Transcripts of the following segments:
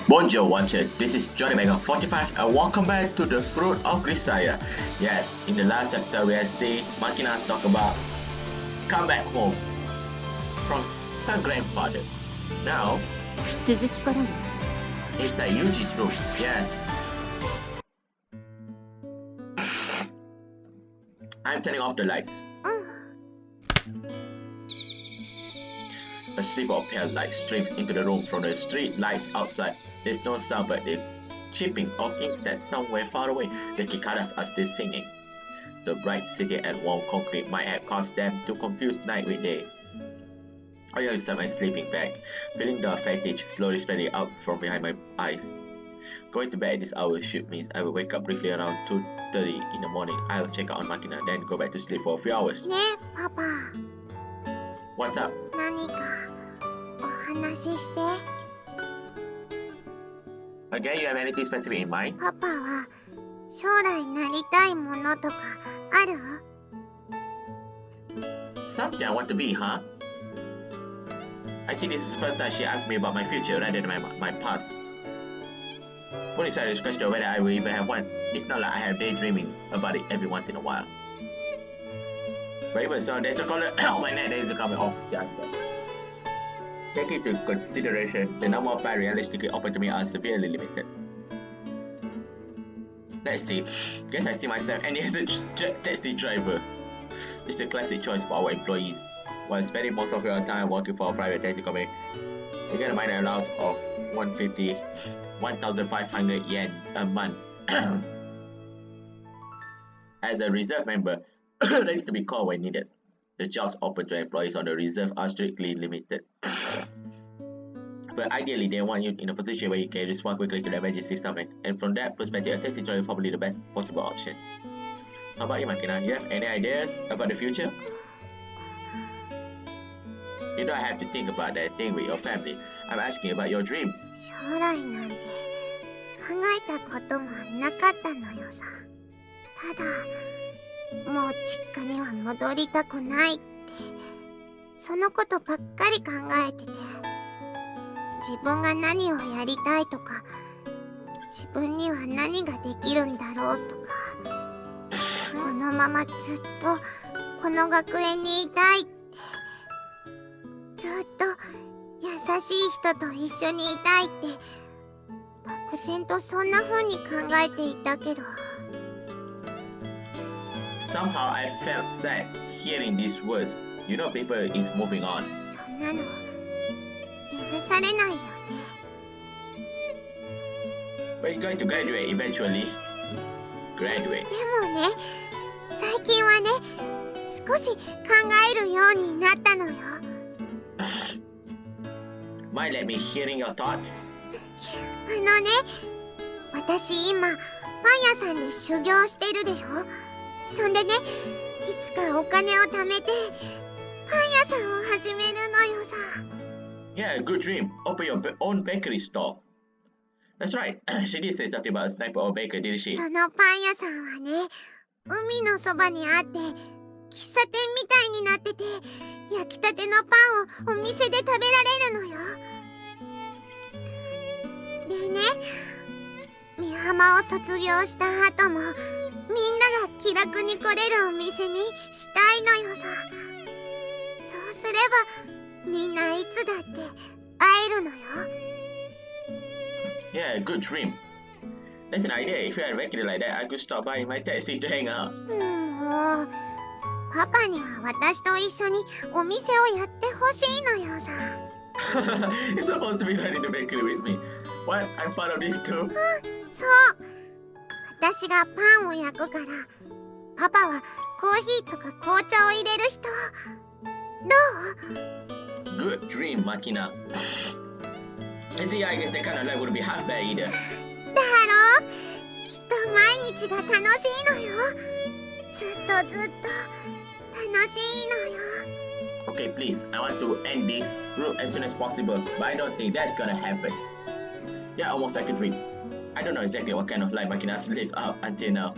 Bonjour Watcher, this is Johnny Mega 45 and welcome back to the Fruit of Grisaia. Yes, in the last episode we had seen Makina talk about come back home from her grandfather. Now, 続きからよ。 inside Yuji's room, yes. I'm turning off the lights. A strip of pale light streams into the room from the street lights outside. There's no sound but the chirping of insects somewhere far away. The cicadas are still singing. The bright city and warm concrete might have caused them to confuse night with day. I always start my sleeping bag, feeling the fatigue slowly spreading out from behind my eyes. Going to bed at this hour should mean I will wake up briefly around 2:30 in the morning. I will check out on Makina, then go back to sleep for a few hours. ねえパパ、 What's up? 何かお話しして。 Again, you have anything specific in mind? パパは将来なりたいものとかある？ Something I want to be, huh? I think this is the first time she asked me about my future rather than my past. Put aside this question of whether I will even have one, it's not like I have daydreaming about it every once in a while. But even so, there's a collar on my neck that is coming off the other. Taking into consideration, the number of paths realistically open to me are severely limited. Let's see. Guess I see myself ending as a taxi driver. It's a classic choice for our employees. While spending most of your time working for a private taxi company, you get a minor allowance of 1,500 yen a month. As a reserve member, ready to be called when needed. The jobs open to employees on the reserve are strictly limited. But ideally, they want you in a position where you can respond quickly to the emergency summons, and from that perspective, a taxi driver is probably the best possible option. How about you, Makina? You have any ideas about the future? You don't have to think about that thing with your family. I'm asking about your dreams. 将来なんて考えたことはなかったのよさ。ただ、もう実家には戻りたくないって、そのことばっかり考えてて、自分が何をやりたいとか、自分には何ができるんだろうとか、このままずっとこの学園にいたいって、ずっと優しい人と一緒にいたいって漠然とそんな風に考えていたけど、 Somehow I felt sad hearing these words. You know, people is moving on. そんなの許されないよね。 But you're going to graduate eventually. Graduate. でもね、最近はね、少し考えるようになったのよ。 Might let me hearing your thoughts? ね、私今パン屋さんで修行してるでしょ。そんでね、いつかお金を貯めてパン屋さんを始めるのよさ。 Yeah, good dream. Open your own bakery store. That's right. She did say something about a sniper or baker, didn't she? そのパン屋さんはね、海のそばにあって喫茶店みたいになってて、焼きたてのパンをお店で食べられるのよ。でね、美浜を卒業した後もみんなが気楽に来れるお店にしたいのよさ。そうすればみんないつだって会えるのよ。 Yeah, good dream. That's an idea. If you had a bakery like that, I could stop by in my taxi to hang out. もうパパには私と一緒にお店をやってほしいのよさ。You're supposed to be running the bakery with me. What? I'm part of this too? そう、私がパンを焼くからパパはコーヒーとか紅茶を入れる人。どう？ Good dream, Makina. And see, I guess that kind of life wouldn't be half bad either. だろう？きっと毎日が楽しいのよ。ずっと楽しいのよ。 Okay, please. I want to end this route as soon as possible, but I don't think that's gonna happen. Yeah, almost like a dream. I don't know exactly what kind of life Makina's lived up until now,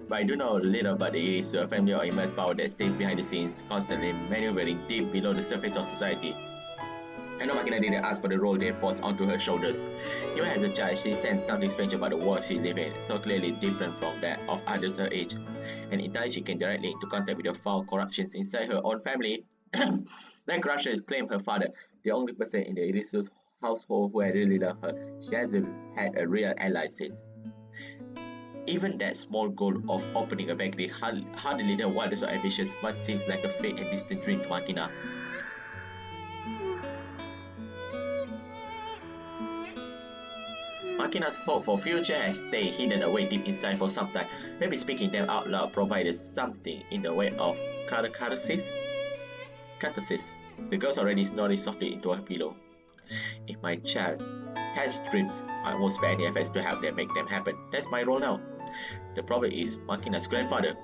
but I do know a little about the Iris, a family or immense power that stays behind the scenes, constantly maneuvering deep below the surface of society. I know Makina didn't ask for the role they forced onto her shoulders. Even as a child, she sensed something strange about the world she lived in, so clearly different from that of others her age. And in time, she came directly into contact with the foul corruptions inside her own family. That corruption claimed her father, the only person in the Irisu's household who had really loved her. She hasn't had a real ally since. Even that small goal of opening a bakery, hardly the wildest of ambitions, must seem like a faint and distant dream to Makina. Makina's hope for future has stayed hidden away deep inside for some time. Maybe speaking them out loud provided something in the way of catharsis. The girl's already snoring softly into her pillow. If my child has dreams, I won't spare any efforts to help them make them happen. That's my role now. The problem is Makina's grandfather.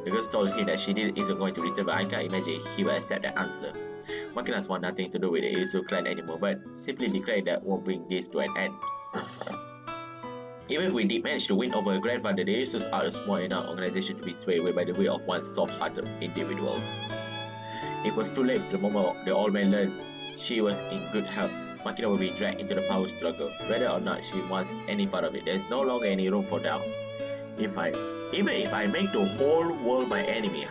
The girl told him that she isn't going to return, but I can't imagine he will accept that answer. Makina's want nothing to do with the Irisu clan anymore, but simply declared that won't bring this to an end. Even if we did manage to win over her grandfather, the Irisus are a small enough organization to be swayed away by the will of one soft-hearted individuals. It was too late. The moment the old man learned she was in good health, Makina will be dragged into the power struggle. Whether or not she wants any part of it, there's no longer any room for doubt. Even if I make the whole world my enemy,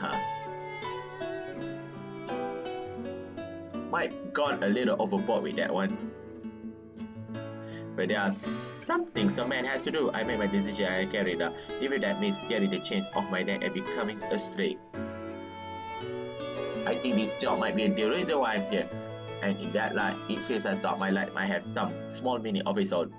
Might gone a little overboard with that one. But there are some things a man has to do. I made my decision and I carried out, even if that means tearing the chains off my neck and becoming a slave. I think this job might be the reason why I'm here. And in that light, it feels I thought my life might have some small meaning of its own.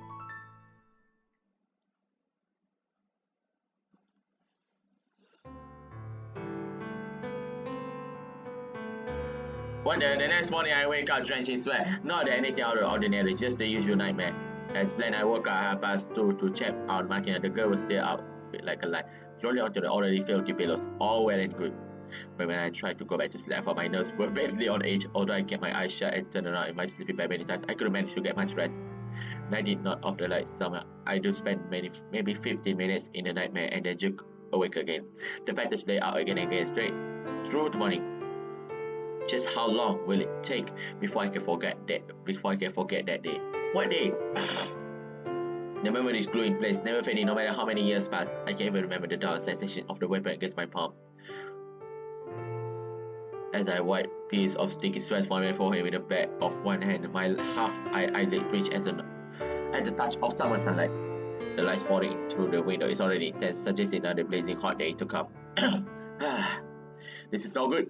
One day, the next morning I wake up drenched in sweat. Not anything out of the ordinary, just the usual nightmare. As planned, I woke up at 2:30 to check out Makina. The girl was still up like a light, slowly onto the already filthy pillows, all well and good. But when I tried to go back to sleep, I found my nerves were badly on edge. Although I kept my eyes shut and turned around in my sleeping bag many times, I couldn't manage to get much rest. And I did not off the lights somewhere. I do spend maybe 15 minutes in the nightmare and then jerk awake again. The factors play out again and again straight through the morning. Just how long will it take before I can forget that day? What day? The memories grew in place, never fading no matter how many years pass. I can't even remember the dull sensation of the weapon against my palm. As I wiped piece of sticky sweat from my forehead with the back of one hand, my eyelids twitched at the touch of summer sunlight. The light pouring through the window is already intense, suggesting another blazing hot day to come. This is no good.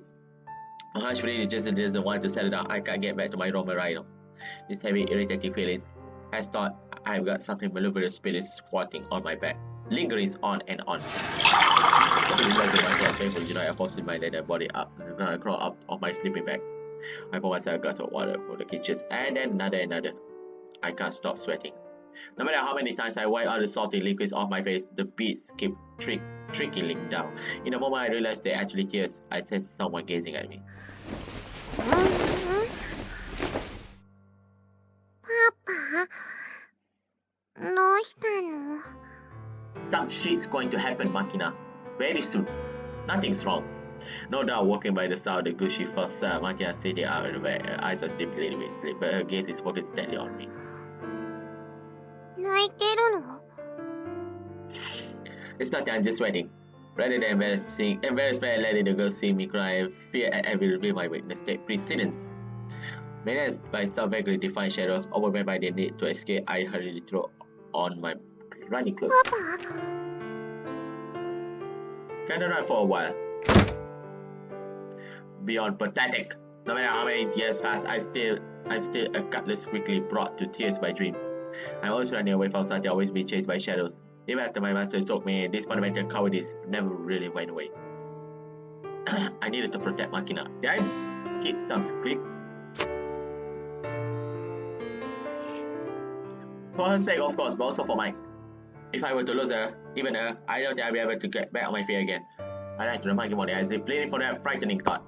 My hunch really just doesn't want to settle down. I can't get back to my room right now. This heavy, irritating feeling has thought I've got something malicious spirit squatting on my back, lingering on and on. I forced my dead body up, crawl out of my sleeping bag. I pour myself a glass of water from the kitchen, and then another. I can't stop sweating. No matter how many times I wipe out the salty liquids off my face, the beads keep trickling down. In the moment I realized they're actually tears, I sensed someone gazing at me. Papa, どうしたの? Some shit's going to happen, Makina. Very soon. Nothing's wrong. No doubt, walking by the side of the gushy first, Makina sitting out of the bed. Her eyes are still bleeding with sleep, but her gaze is focused steadily on me. 泣いてるの? It's nothing, I'm just sweating. Rather than embarrassment and letting the girl see me cry, fear and envy will my weakness take precedence. Menaced by some vaguely defined shadows, overwhelmed by the need to escape, I hurriedly throw on my running clothes. Papa! Kinda run for a while. Beyond pathetic. No matter how many years pass, I'm still a cutlass quickly brought to tears by dreams. I'm always running away from something, always being chased by shadows. Even after my master took me, this fundamental cowardice never really went away. I needed to protect Makina. Did I skip some script? For her sake, of course, but also for mine. If I were to lose her, even her, I don't think I'll be able to get back on my feet again. I like to remind you morning as if pleading for that frightening thought.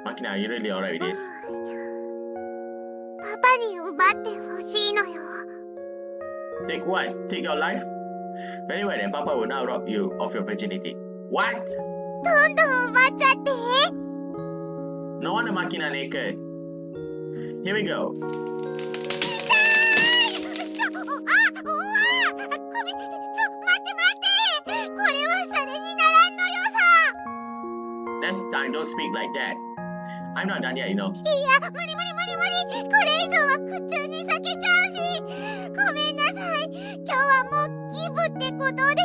Makina, are you really alright with this? パパに奪ってほしいのよ。 Take what? Take your life? Anyway, then Papa will now rob you of your virginity. What? どんどん奪っちゃって。 No wonder Makina naked. Here we go. 待って Next time, don't speak like that. I'm not done yet, you know. いや、無理。これ以上は普通に避けちゃうし。ごめんなさい。今日はもうギブってことで。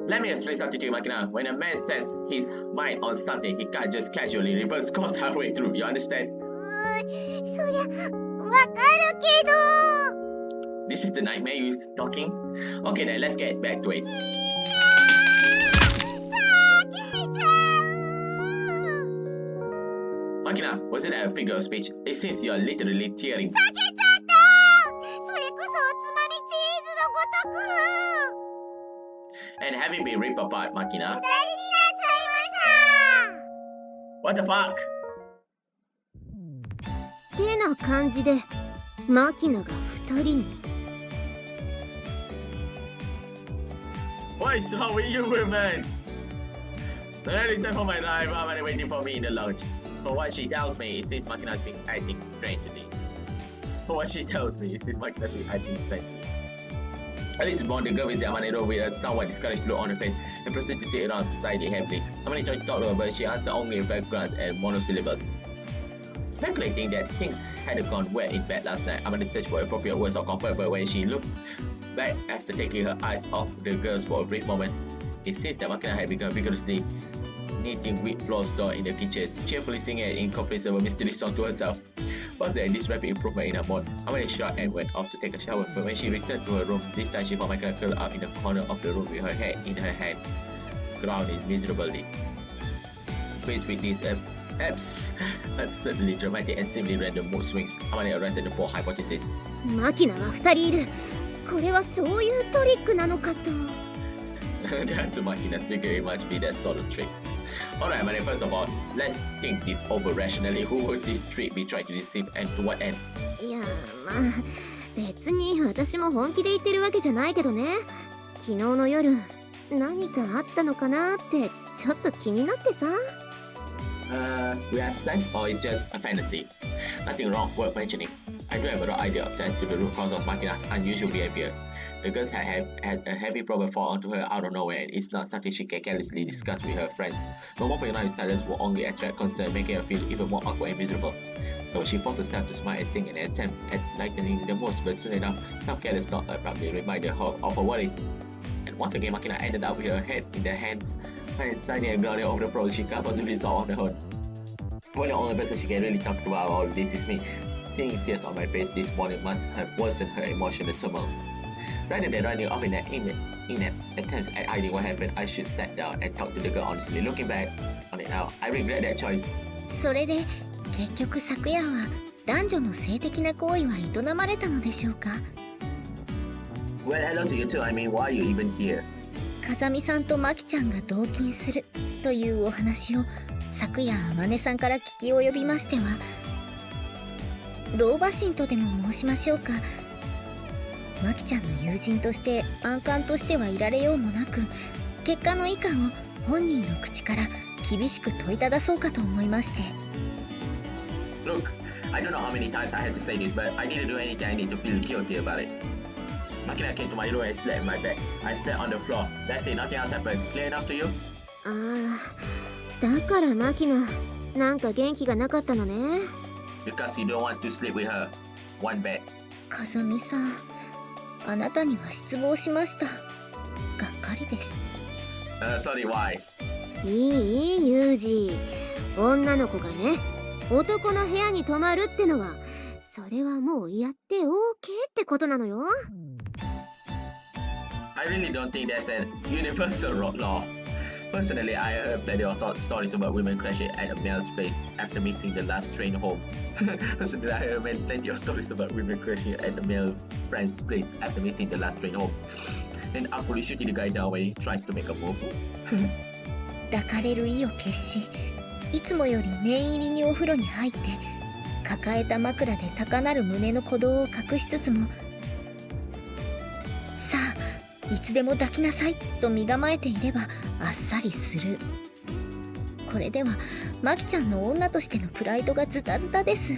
Let me explain something to you, Makina. When a man sets his mind on something, he can't just casually reverse course halfway through. You understand? そりゃ、わかるけど。 This is the nightmare you talking? Okay then, let's get back to it. 避けちゃう。 Makina, was it a figure of speech? It seems you are literally tearing. 避けちゃった。それこそおつまみチーズのごとく。 And having been ripped apart, Makina. 左になっちゃいました。 What the fuck? てな感じでマキナが2人に。 What is wrong with you women? The only time for my life, I'm waiting for me in the lounge. For what she tells me, it seems Makina's been acting strangely. At least warned the girl with the Amanero with a somewhat discouraged look on her face and proceeded to sit around society heavily. Amane tried to talk to her, but she answered only in vague grunts and monosyllables. Speculating that things had gone well in bed last night, Amane searched for appropriate words of comfort, but when she looked back after taking her eyes off the girls for a brief moment, it seems that Makina had begun vigorously knitting wheat flour store in the kitchen, cheerfully singing an incomprehensible mystery song to herself. Was there this rapid improvement in her mood? Amane shot and went off to take a shower, but when she returned to her room, this time she found Makina curled up in the corner of the room with her head in her hand, grounding miserably. Faced with these absurdly dramatic and seemingly random mood swings, Amane arrived at the bold hypothesis. マキナは2人いる。これはそういうトリックなのかと。That to Makina's figure, it must be that sort of trick. Alright, Amane, first of all, let's think this over rationally. Who would this trick be trying to deceive and to what end? いやまあ別に私も本気で言ってるわけじゃないけどね。昨日の夜何かあったのかなってちょっと気になってさ。We have sex or it's just a fantasy? Nothing wrong worth mentioning. I do have a rough idea of plans to the root cause of Makina's unusual behavior. The girls had a heavy problem fall onto her out of nowhere, and it's not something she can carelessly discuss with her friends. But more pronounced silence will only attract concern, making her feel even more awkward and miserable. So she forced herself to smile and sing in an attempt at lightening the mood, but soon enough, some careless thought abruptly reminded her of her worries. And once again, Makina ended up with her head in their hands, and Zaini and grounded over the problem she can't possibly solve on her own. When the only person she can really talk about all of this is me. Seeing tears on my face this morning must have worsened her emotional turmoil. Rather than running off in an inept attempt at hiding what happened, I should sit down and talk to the girl honestly. Looking back on it now, I regret that choice. それで結局昨夜は男女の性的な行為は営まれたのでしょうか。 Well, hello to you too. I mean, why are you even here? 風見さんとマキちゃんが同居するというお話を昨夜天音さんから聞き及びましては、老婆心とでも申しましょうか。マキちゃんの友人として安閑としてはいられようもなく、結果の遺憾を本人の口から厳しく問いただそうかと思いまして。 Look, I don't know how many times I had to say this, but I didn't do anything I need to feel guilty about it. Makina came to my room and slept in my bed. I slept on the floor. That's it, nothing else happened. Clear enough to you? ああ、だからマキナ、なんか元気がなかったのね。Because you don't want to sleep with her. One bed. 風見さん、あなたには失望しました。がっかりです。Sorry, why? いいユージ。女の子がね、男の部屋に泊まるってのは、それはもうやって OK ってことなのよ。I really don't think that's an universal law. Personally, I heard plenty of stories about women crashing at a male's place after missing the last train home. Personally, I heard plenty of stories about women crashing at a male friend's place after missing the last train home. Then awkwardly shooting the guy down when he tries to make a move. 抱かれる意を決し、いつもより念入りにお風呂に入って、抱えた枕で高鳴る胸の鼓動を隠しつつも、さ、いつでも抱きなさいと身構えていればあっさりする。これではマキちゃんの女としてのプライドがズタズタです。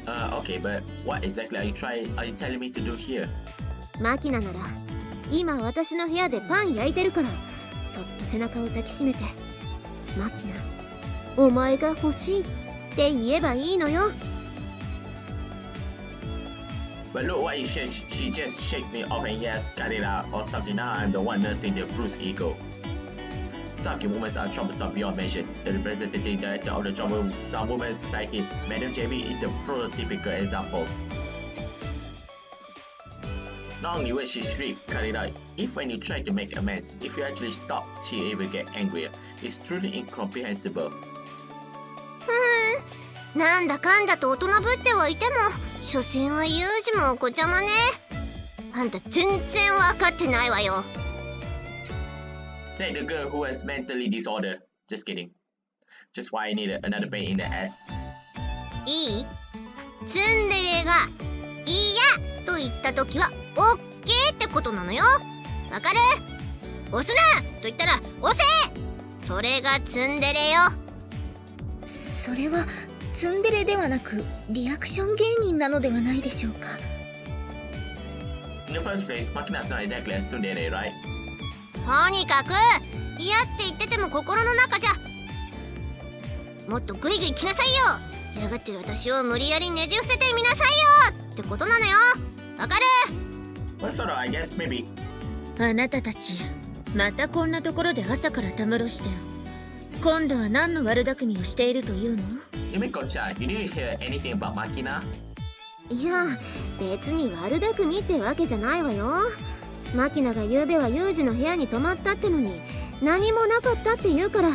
Okay, but what exactly are you telling me to do here? マキナなら今私の部屋でパン焼いてるから、そっと背中を抱きしめて、マキナ、お前が欲しいって言えばいいのよ。But look what she just shakes me off and yes, cut it out or something. Now I'm the one nursing the bruised ego. Sucking women are troublesome beyond measures. The representative director of the Troublesome Women's Society, Madam Jamie, is the prototypical example. Not only will she shriek, cut it out, if when you try to make amends, if you actually stop, she will get angrier. It's truly incomprehensible. なんだかんだと大人ぶってはいても、所詮はユージもお子ちゃまね。あんた全然分かってないわよ。Say the girl who has mentally disorder. Just kidding. Just why I needed another pain in the ass. いい？ツンデレが嫌と言った時はオッケーってことなのよ。わかる？押すなと言ったら押せ！それがツンデレよ。それはツンデレではなくリアクション芸人なのではないでしょうか。 In the first place, Makina's not exactly a tsundere, right? とにかく嫌って言ってても心の中じゃもっとグイグイ来なさいよ。嫌がってる私を無理やりねじ伏せてみなさいよってことなのよ。わかる？ Well, sort of, I guess, maybe. あなたたち、またこんなところで朝からたむろして、今度は何の悪巧みをしているというの？ Yumiko-chan, you didn't hear anything about Makina? いや、別に悪巧みってわけじゃないわよ。マキナが昨べはユージの部屋に泊まったってのに何もなかったって言うから、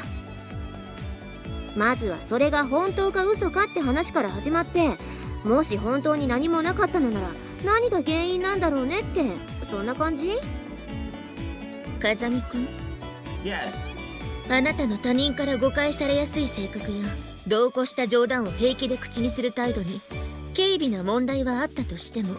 まずはそれが本当か嘘かって話から始まって、もし本当に何もなかったのなら何が原因なんだろうねって、そんな感じ？風見くん、 Yes. あなたの他人から誤解されやすい性格や同行した冗談を平気で口にする態度に軽微な問題はあったとしても、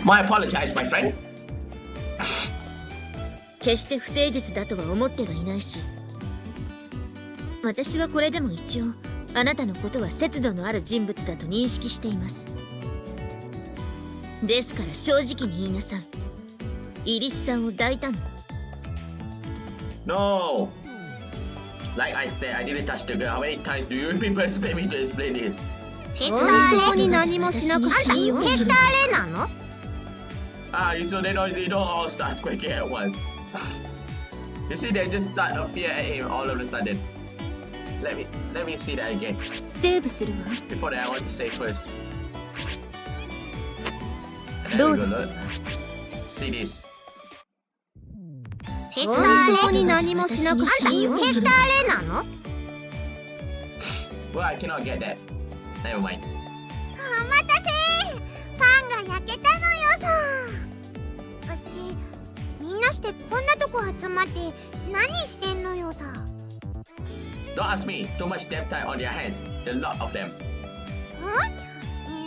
My apologize, my friend. 決して不誠実だとは思ってはいないし、私はこれでも一応あなたのことは節度のある人物だと認識しています。ですから正直に言いなさい。イリスさんを抱いたの？ No. Like I said, I didn't touch the girl. How many times do you people expect me to explain this? 本当に何もしなくていいよ。ヘタレなの？ Ah, you're so noisy. Don't all start squeaking at once. You see, they just start appear at him all of a sudden. Let me see that again. セーブするわ。 Before that, I want to say first. And ど there う we で go, す？ look. See this. ヘ本当に何もしなくていいよ。タレなの？ Well, I cannot get that. Never mind. お待たせ！パンが焼けたのよさ。みんなしてこんなとこ集まって何してんのよさ。 Don't ask me. Too much damn time on their hands. The lot of them.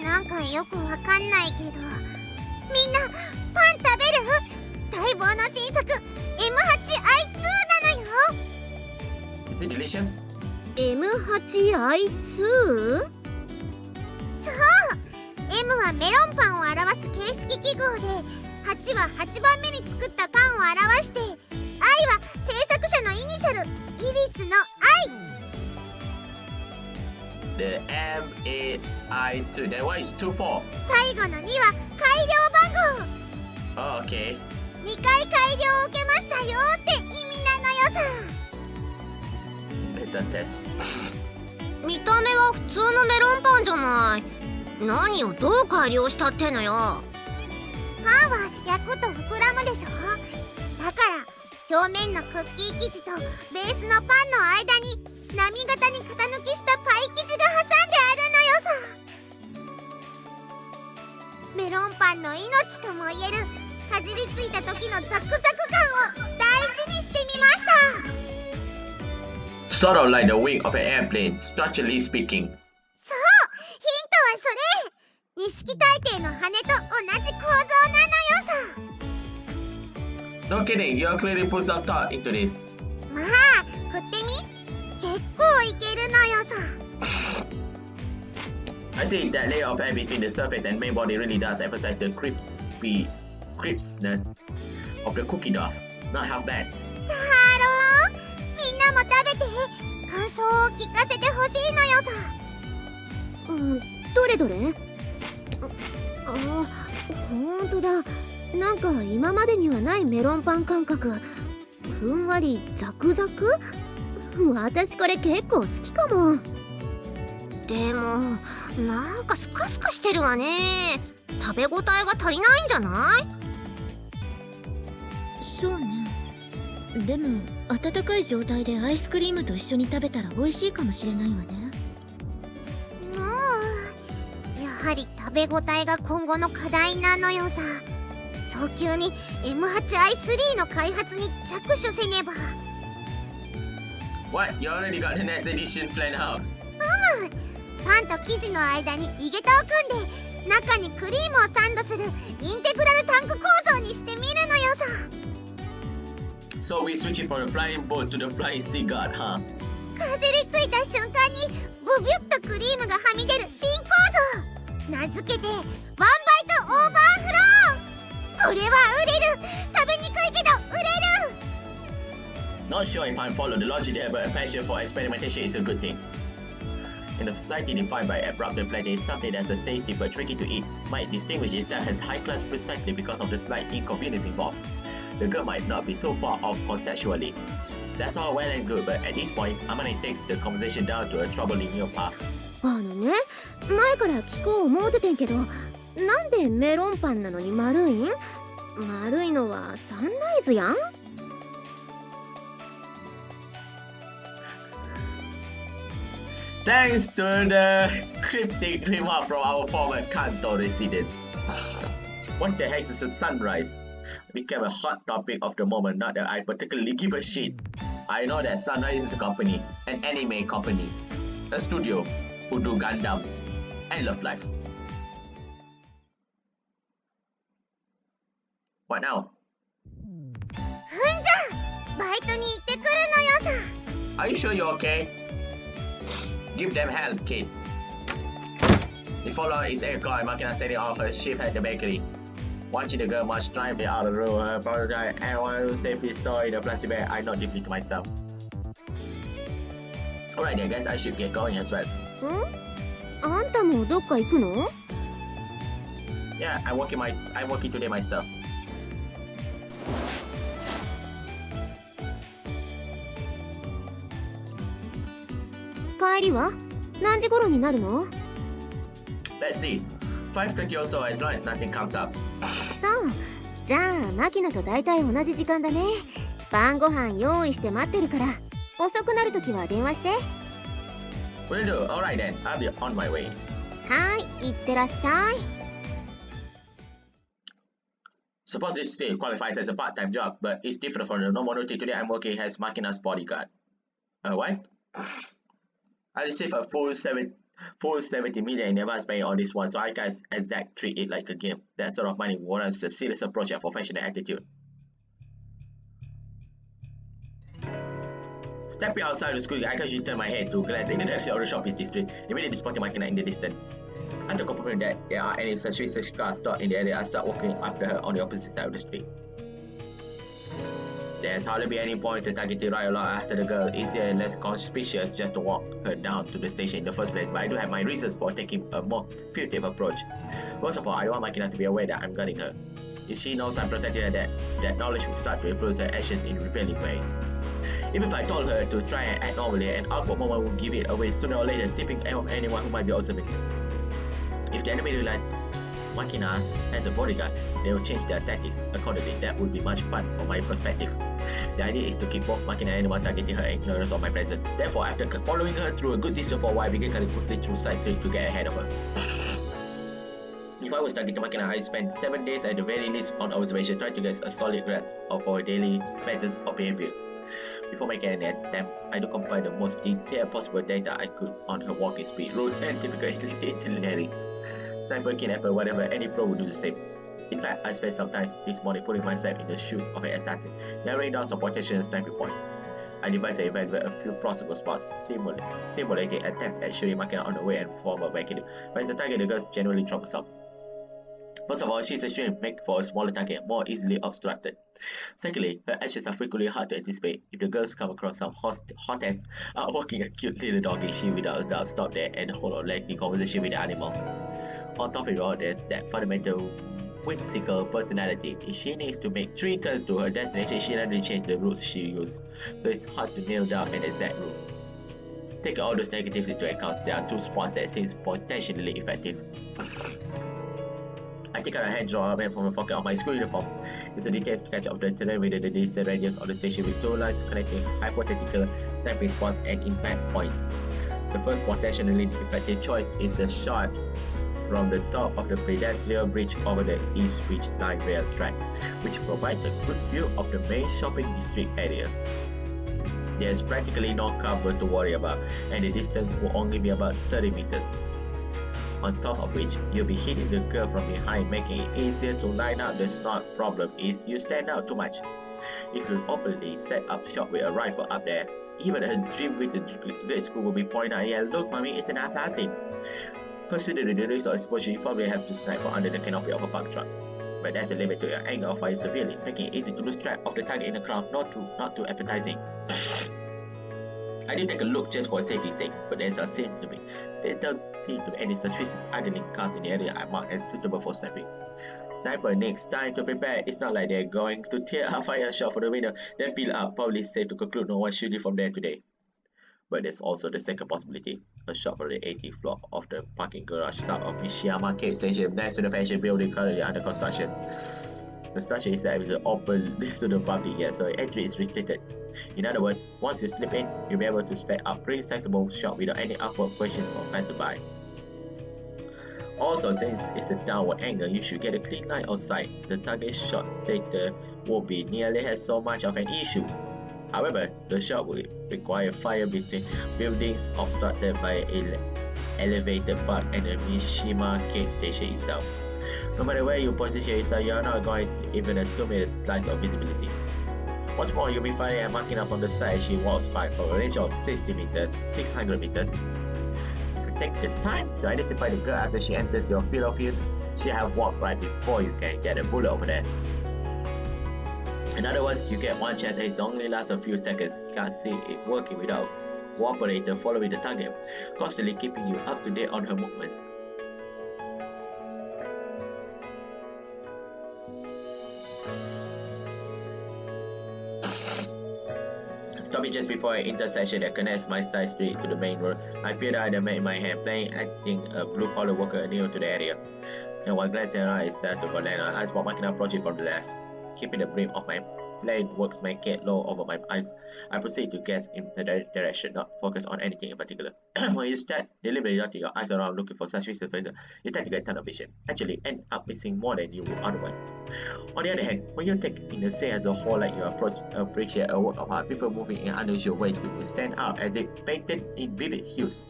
なんかよくわかんないけど、みんなパン食べる？待望の新作 M8i2 なのよ。 Is it delicious? M8i2？ そう、 M はメロンパンを表す形式記号で、8は8番目に作ったパンを表して、I は制作者のイニシャル、イリスの I。The M8I2. Then what is 24? 最後の2は改良番号。 Oh, okay. 2回改良を受けましたよって意味なのよさ。 Beta test. 見た目は普通のメロンパンじゃない。何をどう改良したってのよ。パンは焼くと膨らむでしょ。だから表面のクッキー生地とベースのパンの間に波形に型抜きしたパイ生地が挟んであるのよさ。メロンパンの命ともいえるかじりついた時のザクザク感を大事にしてみました。 Sort of like the wing of an airplane, structurally speaking. そう、ヒントはそれ。錦大帝の羽と同じ構造なのよさ。 No kidding, you clearly put some thought into this. まあ振ってみ。結構いけるのよさ。 I see that layer of air between the surface and main body really does emphasize the crispness of the cookie dough. Not half bad. タハロー、みんなも食べて感想を聞かせてほしいのよさ。どれどれ？ほんとだ。なんか今までにはないメロンパン感覚。ふんわりザクザク？私これ結構好きかも。でもなんかスカスカしてるわね。食べ応えが足りないんじゃない？そうね。でも温かい状態でアイスクリームと一緒に食べたら美味しいかもしれないわね。やはり食べ応えが今後の課題なのよさ。早急に M8i3 の開発に着手せねば。 What? You already got the next edition planned out? パンと生地の間に井桁を組んで中にクリームをサンドするインテグラルタンク構造にしてみるのよさ。 So we switch it from the flying boat to the flying sea god, huh? かじりついた瞬間にブビュッとクリームがはみ出る新構造。名付けてワンバイトオーバーフロー。これは売れる。食べにくいけど売れる。 Not sure if I follow the logic there, but a passion for experimentation is a good thing. In a society defined by abrupt and plenty, something that's as tasty but tricky to eat might distinguish itself as high class precisely because of the slight inconvenience involved. The girl might not be too far off conceptually. That's all well and good, but at this point, Amane takes the conversation down to a troubling new path. ね、前から聞こう思うててんけど、なんでメロンパンなのに丸いん？丸いのはサンライズやん。Thanks to the cryptic remark from our former Kanto resident. What the heck is a sunrise? Became a hot topic of the moment, not that I particularly give a shit. I know that Sunrise is a company, an anime company, a studio who do Gundam and Love Life. What now? ふんじゃ、バイトに行ってくるのよさ。 Are you sure you're okay? Give them hell, kid. Before long, it's 8 o'clock and Makina setting off her shift at the bakery. Watching the girl march triumphantly out of the room, her apologize and want to save his story in a plastic bag, I not deeply to myself. Alright, I guess I should get going as well. あんたもどっか行くの？ Yeah, I'm working today myself. 帰りは何時頃になるの？ Let's see. 5:30 or so, as long as nothing comes up. そう。じゃあマキナと大体同じ時間だね。晩ご飯用意して待ってるから、遅くなるときは電話して。Will do. Alright then, I'll be on my way. はい、いってらっしゃい。Suppose it still qualifies as a part-time job, but it's different from the normal routine. Today I'm working as Makina's bodyguard. What? I received a full 70 million in advance paying on this one, so I guess exact treat it like a game. That sort of money warrants a serious approach and professional attitude. Stepping outside the school, I casually turn my head to glance in the direction of the shop is displayed, immediately spotting Makina in the distance. After confirming that there are any suspicious cars stopped in the area, I start walking after her on the opposite side of the street. There's hardly be any point to targeting right along after the girl. Easier and less conspicuous just to walk her down to the station in the first place, but I do have my reasons for taking a more furtive approach. First of all, I don't want Makina to be aware that I'm guarding her. If she knows I'm protecting her, that knowledge will start to influence her actions in revealing ways. Even if I told her to try and act normally, an awkward moment will give it away sooner or later, tipping anyone who might be observing. If the enemy realizes Makina as a bodyguard, they will change their tactics accordingly. That would be much fun from my perspective. The idea is to keep both Makina and anyone targeting her ignorance of my presence. Therefore, after following her through a good distance for a while, I began cutting quickly through side street to get ahead of her. If I was targeting Makina, I'd spend 7 days at the very least on observation, trying to get a solid grasp of her daily patterns of behavior. Before making any attempt, I do compile the most detailed possible data I could on her walking speed, route, and typical itinerary. Sniper, kidnapper, whatever, any pro would do the same. In fact, I spent some time this morning putting myself in the shoes of an assassin, narrowing down some potential sniping point. I devised an event with a few possible spots, simulating attempts at shooting Makina on the way and form a vacuum, but as a target, the girl is generally troublesome. First of all, she is a strength make for a smaller target, more easily obstructed. Secondly, her actions are frequently hard to anticipate. If the girls come across some hotheads walking a cute little doggy, she without a doubt stop there and hold a lengthy conversation with the animal. On top of it all, there's that fundamental whimsical personality. If she needs to make 3 turns to her destination, she randomly changes the routes she uses, so it's hard to nail down an exact route. Take all those negatives into account, there are 2 spots that seem potentially effective. I take out a hand-drawn armband from the pocket of my school uniform. It's a detailed sketch of the terrain with the decent radius of the station with 2 lines connecting hypothetical sniping spots and impact points. The first potentially effective choice is the shot from the top of the pedestrian bridge over the East Ridge Line rail track, which provides a good view of the main shopping district area. There's practically no cover to worry about, and the distance will only be about 30 meters. On top of which, you'll be hitting the girl from behind, making it easier to line up. The snot problem is you stand out too much. If you openly set up shop with a rifle up there, even a dream with the grade school will be pointing out, yeah, look mommy, it's an assassin. Considering the risk of exposure, you probably have to snipe from under the canopy of a parked truck. But there's a limit to your angle of fire severely, making it easy to lose track of the target in the crowd, not too appetizing. I did take a look just for safety's sake, but there does seem to be any suspicious idling cars in the area I marked as suitable for sniping. Sniper needs time to prepare. It's not like they're going to tear a fire shot for the window, then peel up. Probably safe to conclude no one shooting from there today. But there's also the second possibility, a shot from the 18th floor of the parking garage south of Makina-chan station. That's the fashion building currently under construction. The structure is open to the public yet, so entry is restricted. In other words, once you slip in, you'll be able to spec up pretty sizable shot without any awkward questions from passerby. Also, since it's a downward angle, you should get a clean line of sight. The target shot stator won't be nearly as so much of an issue. However, the shot will require fire between buildings obstructed by an elevated park and the Makina-chan station itself. No matter where you position yourself, you are not going to even a 2-meter slice of visibility. What's more, you'll be firing at Makina from the side as she walks by from a range of 600 meters. If you take the time to identify the girl after she enters your field of view, she'll have walked right before you can get a bullet over there. In other words, you get one chance and it only lasts a few seconds. You can't see it working without operator following the target, constantly keeping you up to date on her movements. Stopping just before an intersection that connects my side street to the main road, I peered out the map in my hand, acting a blue-collar worker new to the area. And while glancing around, I started to land, I spot Makina approaching from the left. Keeping the brim of my plain works my cape low over my eyes, I proceed to guess in the direction, not focus on anything in particular. When you start deliberately darting your eyes around looking for suspicious faces, you tend to get tunnel vision, actually end up missing more than you would otherwise. On the other hand, when you take in the scene as a whole, like you appreciate a work of art, people moving in unusual ways will stand out as if painted in vivid hues.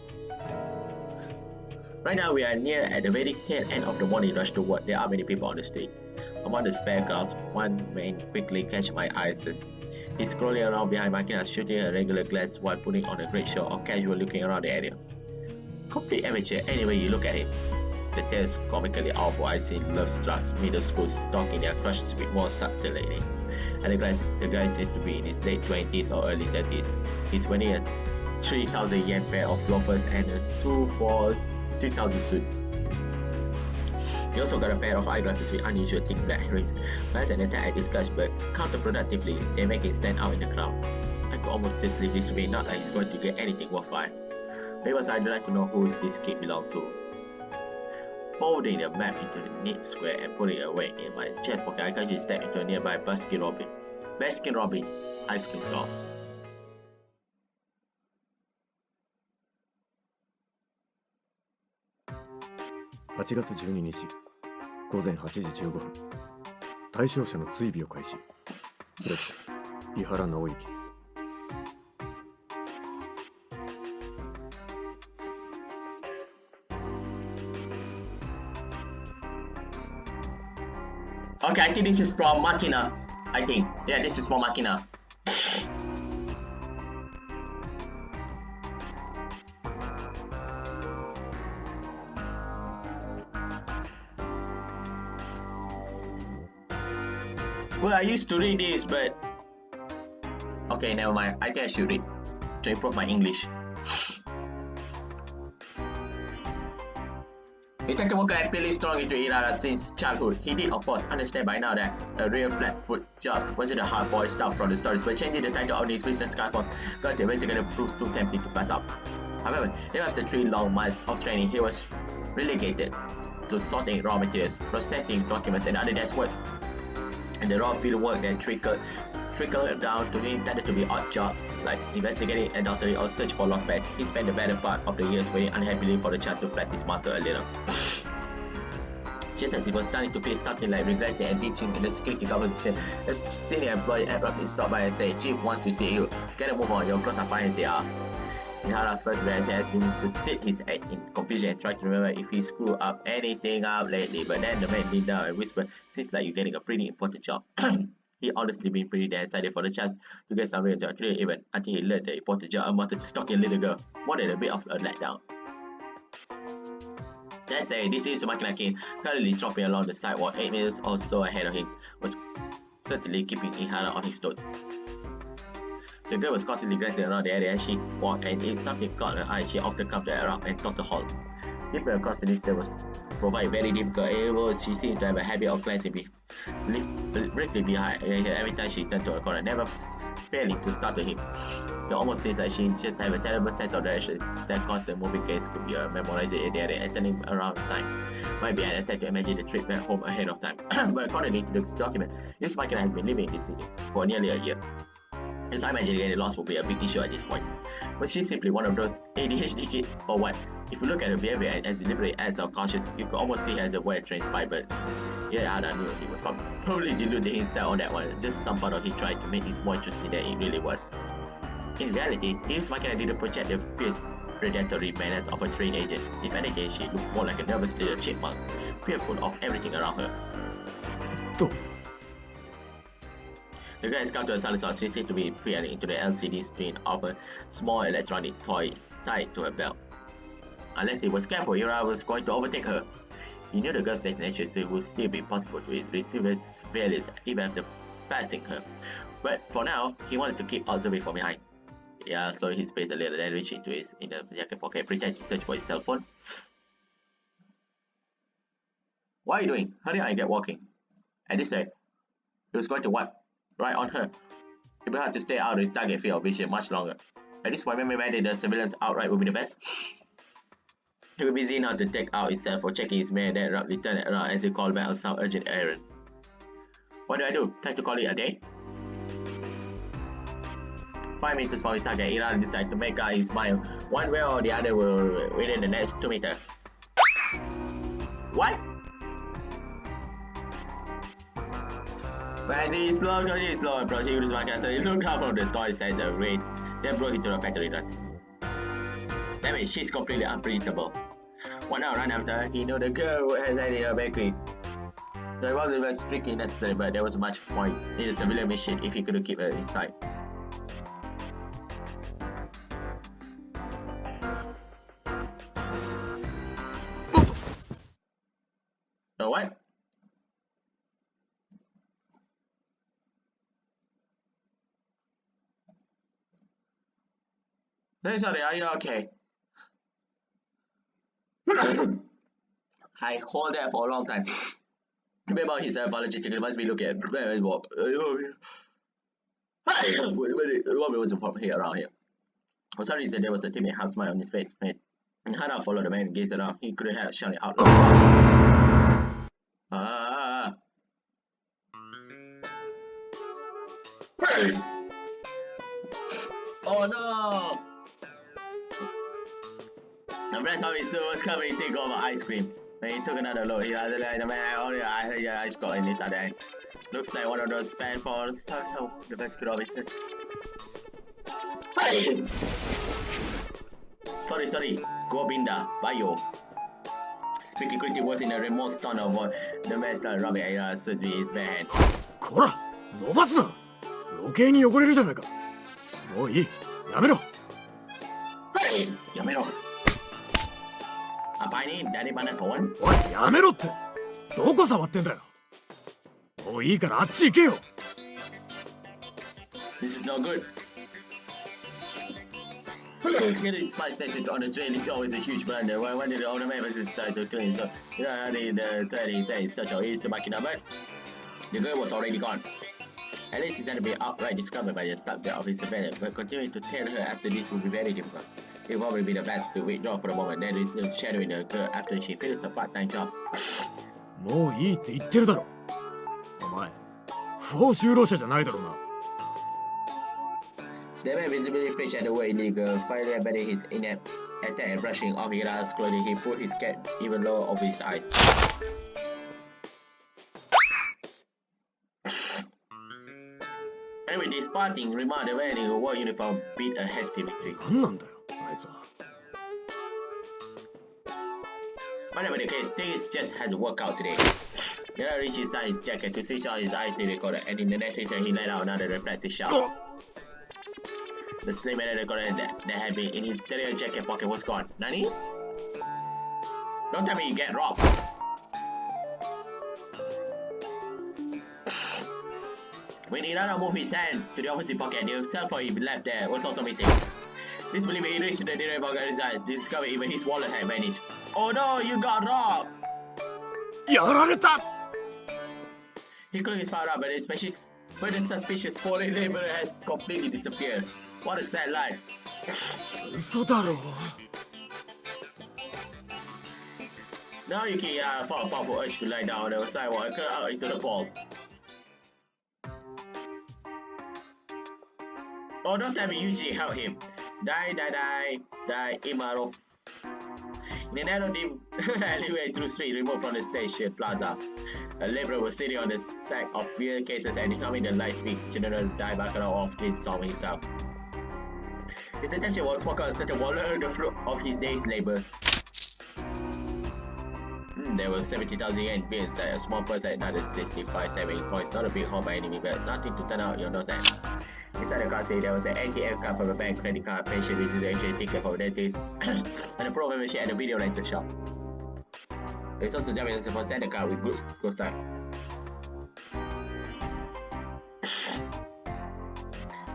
Right now, we are near at the very tail end of the morning rush to work. There are many people on the street. Among the spare crowds, one man quickly catches my eyes. He's scrolling around behind Makina, shooting a regular glance while putting on a great show or casual looking around the area. Complete amateur any way you look at him. The tail's comically awful. I've seen love-struck middle schools stalking their crushes with more subtlety. and the guy seems to be in his late 20s or early 30s. He's wearing a 3,000 yen pair of loafers and a 2 for 3,000 suit. He also got a pair of eyeglasses with unusual thick black rings. As an attack at disguise, but counterproductively, they make him stand out in the crowd. I could almost just leave this away, not like he's going to get anything worthwhile. Maybe I'd like to know who this kid belongs to. Folding the map into the neat square and putting it away in my chest pocket, I casually stepped into a nearby Baskin Robbins ice cream store.8月12日午前8時15分対象者の追尾を開始。記録者井原直之。Okay, I think this is from Makina. I think. Yeah, this is from Makina. Well, I used to read this, but... Okay, never mind. I think I should read to improve my English. Itakemoka had really strong into Irara since childhood. He did, of course, understand by now that a real flat-foot just wasn't a hard boy stuff from the stories, but changing the title of his recent Skyfall got the basically proved too tempting to pass up. However, even after 3 long months of training, he was relegated to sorting raw materials, processing documents, and other desk works. And the raw field work that trickled down to him tended to be odd jobs like investigating adultery or search for lost pets. He spent the better part of the years waiting unhappily for the chance to flex his muscle a little. Just as he was starting to feel something like regretting and ditching in the security guard position, a senior employee abruptly stopped by and said, "Chief wants to see you. Get a move on, your clothes are fine as they are." Ihara's first reaction has been to tilt his head in confusion and try to remember if he screwed up anything up lately, but then the man leaned down and whispered, "Seems like you're getting a pretty important job." He'd honestly been pretty damn excited for the chance to get some real job today, even until he learned the important job amounted to stalking a little girl. More than a bit of a letdown. Let's say this is Makina-chan, currently tromping along the sidewalk 8 meters or so ahead of him, was certainly keeping Ihara on his toes. The girl was constantly glancing around the area as she walked, and if something caught her eye, she often come to a rock and thought to halt. Keeping her across the distance was provide very difficult, although she seemed to have a habit of glancing briefly behind every time she turned to a corner, never failing to startle him. It almost seems like she just had a terrible sense of direction. That constant moving gaze could be a memorizing area and turning around time. Might be an attempt to imagine the trip back home ahead of time. But according to this document, this Makina has been living in this city for nearly a year. And so I imagine getting lost will be a big issue at this point. Was she simply one of those ADHD kids, or what? If you look at her behavior as deliberate as cautious, you could almost see her as a well-trained spy, but yeah, I knew he was probably deluding himself on that one. Just some part of him tried to make this more interesting than it really was. In reality, this Makina didn't project the fierce predatory manners of a trained agent. If anything, she looked more like a nervous little chipmunk, fearful of everything around her. The guy has come to a silent source. She seemed to be peering into the LCD screen of a small electronic toy tied to her belt. Unless he was careful, Ira was going to overtake her. He knew the girl's destination, so it would still be possible to receive her surveillance even after passing her. But for now, he wanted to keep observing from behind. Yeah, slowed his pace a little, then reached into his inner jacket pocket, pretending to search for his cell phone. "What are you doing? Hurry up and get walking." At this rate, he was going to wipe right on her. He would have to stay out of his target field of vision much longer. At this point, maybe the surveillance outright would be the best. He was busy now to take out his cell phone, checking his mail, then abruptly turned around as he called back on some urgent errand. "What do I do? Time to call it a day?" 5 meters from his target, Ira decided to make out his mind one way or the other within the next 2 meters. What? But as he slowly approached his Makina, so he looked out from the toy as a race, then broke into a factory run. Damn it, she's completely unpredictable. 1 hour run after, he knew the girl had headed a bakery. So it wasn't strictly necessary, but there was much point in a civilian mission if he could keep her inside. So what? Hey, sorry, are you okay? I hold that for a long time. Remember his apologetic, he must be looking at what? What was from here around here? For some reason, there was a timid half smile on his face. And Hana followed the man and gazed around. He couldn't help shouting out loud. Ah! Oh no! The rest of his suit was covered in thick over ice cream. When he took another look, he was like, the man only ice got in his other hand. Looks like one of those bad falls. Oh, the best could always say. Sorry, Gobinda, Bayo. Speaking quickly was in a remote tone of voice. The man started rubbing Aira's suit with his bare hand. こら、伸ばすな。余計に汚れるじゃないか。もういい、やめろ。やめろ。Apa ini dari mana kawan? おい、やめろって。どこ触ってんだよ。もういいからあっち行けよ。This is no good. Getting smashed next on the train is always a huge blunder. When did the owner members decide to clean? So, you know how the train says such a easy Makina, but the girl was already gone. At least he's going to be outright discovered by the subject of his surveillance, but continuing to tell her after this would be very difficult. It would probably be the best to withdraw for the moment, then resume shadowing the girl after she finishes a part-time job. もういいって言ってるだろ。お前、不法就労者じゃないだろうな。The man visibly flinched at the word illegal, finally abandoning his inept attack and brushing off Hira's clothing. He put his cap even lower over his eyes. And with this parting remark, the man in a war uniform beat a hasty retreat. 何なんだよ、あいつは。Whatever the case, things just had to work out today. Hira reached inside his jacket to switch on his IT recorder, and in the next instant he let out another reflexive shout. The slim recorder that had been in his stereo jacket pocket was gone. Nani? Don't tell me you get robbed. When Irana moved his hand to the opposite pocket, the cell phone he left there was also missing. Disbelieving, he reached the dinner pocket of his eyes, discovered even his wallet had vanished. Oh no, you got robbed! やられた! He cleaned his file up, but the suspicious foreign laborer has completely disappeared. What a sad life. 嘘だろ。Now Yuki felt a powerful urge to lie down on the sidewalk and cut out into the cold. Oh, don't tell me Yuji held him. Die, Imarov. In a narrow dim alleyway through street removed from the station plaza, a laborer was sitting on the stack of beer cases and becoming the light speak General Dai Baccarat of did solve himself. His attention was focused on certain wallet the fruit of his day's labors. There was 70,000 yen bill inside, a small purse and another 65 savings points. Not a big haul by any means, but nothing to turn out your nose at. Inside the car seat, there was an ATM card from a bank, credit card, pension registration ticket from a dentist, and a pro membership at a video rental shop. There's also damage for send card with goods go start.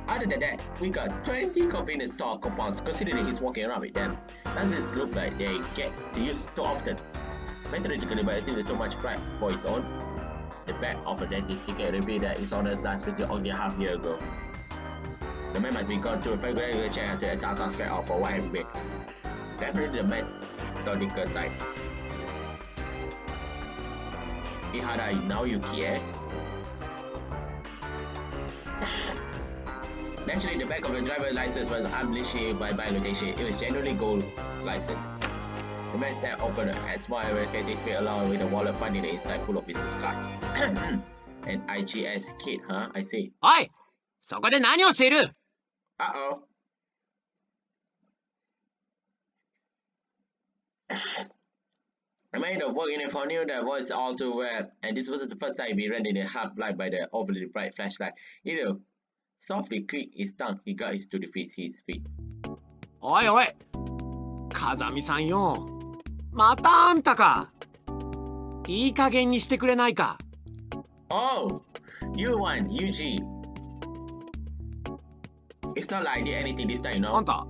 Other than that, we got 20 convenience store coupons considering he's walking around with them. Doesn't look like they get to use too often. Methodically, but I think they're too much pride for his own. The back of a dentist ticket revealed that his owner's last visit only a half year ago. The man must be gone through a regular check after a Tata spread off for what have you. Definitely the methodical type. Ihara now Yuki, eh? Naturally, the back of the driver's license was unbleached by location. It was generally gold license. The man stepped open and smiled when his feet along with the wallet finding the inside full of business cards. An IGS kit, huh? I see. おい、そこで何をしている? Uh-oh. The man of work uniform knew that voice all too well, and this wasn't the first time he'd been rendered in half light by the overly bright flashlight. Either softly clicked his tongue, he got his to defeat his feet. おいおい、風見さんよ。またあんたか。いい加減にしてくれないか。Oh, you one, UG. It's not like I did anything this time, you know. あんた、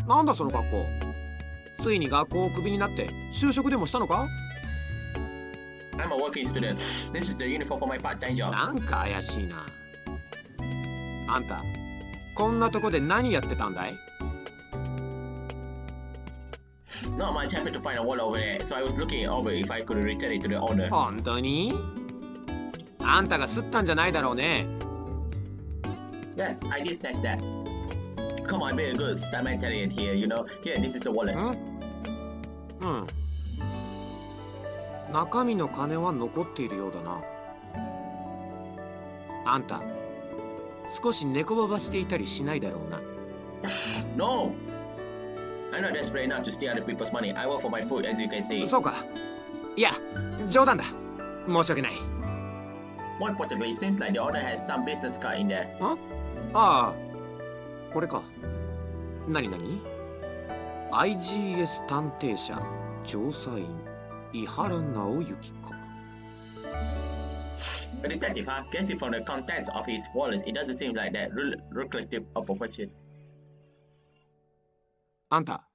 なんだその格好。ついに学校をクビになって就職でもしたのか？ I'm a working student. This is the uniform for my part-time job. なんか怪しいな。あんた、こんなとこで何やってたんだい？ Not much happened to find a wallet over there, so I was looking it over if I could return it to the owner. 本当に？あんたが吸ったんじゃないだろうね。Yes, I did snatch that. Come on, be a good Samaritan here, you know. Here, this is the wallet. うん。中身の金は残っているようだな。あんた、少し猫ばばしていたりしないだろうな。No! I'm not desperate enough to steal other people's money. I work for my food, as you can see. そうか。いや、冗談だ。申し訳ない。More importantly, it seems like the owner has some business card in there. ああ、これか。何々？ IGS 探偵社調査員伊原直之か。A detective, huh? Guessing from the contents of his wallet, it doesn't seem like that lucrative of a fortune. あんた、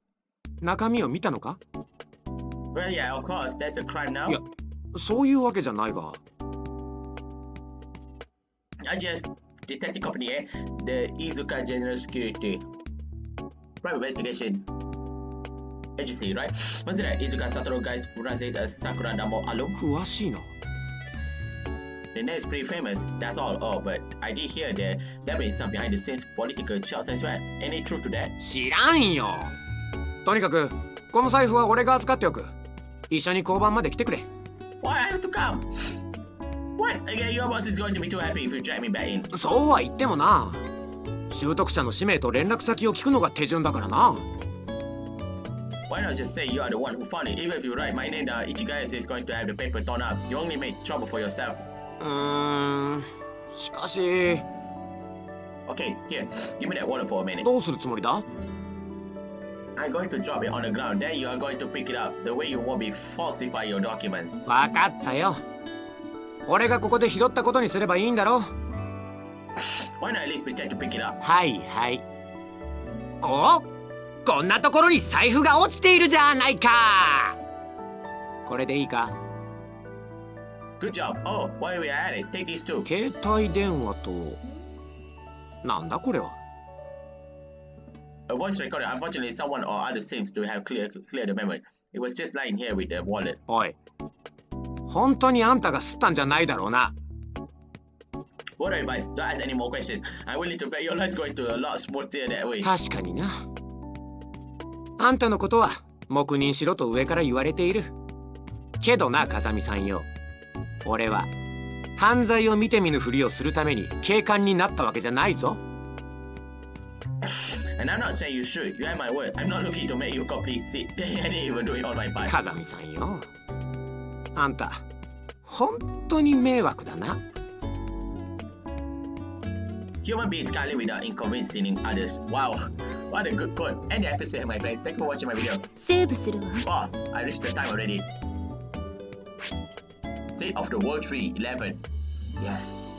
中身を見たのか？ Well, yeah, of course, that's a crime now. いや、そういうわけじゃないが。IGS detective company, eh? The Izuka General Security Private Investigation Agency, right? Was it that Izuka Satoru guys who runs it as Sakura Damo alum? 詳しいな。The name is pretty famous, that's all. Oh, but I did hear that there been some behind the scenes political shots as well. Any truth to that? 知らんよ。とにかく、この財布は俺が預かっておく。一緒に交番まで来てくれ。Why I have to come? What? Again, your boss is going to be too happy if you drag me back in. そうは言ってもな。習得者の氏名と連絡先を聞くのが手順だからな。Why not just say you are the one who found it? Even if you write my name down, Ichigai is going to have the paper torn up. You only make trouble for yourself. しかし。 Okay, here, give me that wallet for a minute. どうするつもりだ？ I'm going to drop it on the ground, then you are going to pick it up. The way you won't be falsify your documents. わかったよ。俺がここで拾ったことにすればいいんだろ。 Why not at least pretend to pick it up? はいはい。お、こんなところに財布が落ちているじゃないか。これでいいか？ Good job. Oh, while we are at it, take these two. 携帯電話となんだこれは。 A voice recorder. Unfortunately, someone or other seems to have cleared the memory. It was just lying here with the wallet. おい、本当にあんたが吸ったんじゃないだろうな。 What advice? Don't ask any more questions. I'm willing to bet your life's going to a lot smoother that way. 確かにな。あんたのことは黙認しろと上から言われている。けどな、風見さんよ。俺は犯罪を見て見ぬふりをするために警官になったわけじゃないぞ。 And I'm not saying you should. You have my word. I'm not looking to make you complete sick. I didn't even do it on my part. 風見さんよ。あんた本当に迷惑だな。 Human beings can't live without inconveniencing others. Wow, what a good quote. End the episode, my friend. Thank you for watching my video. セーブするわ。 Oh, I reached the time already. State of the World Tree 11. Yes.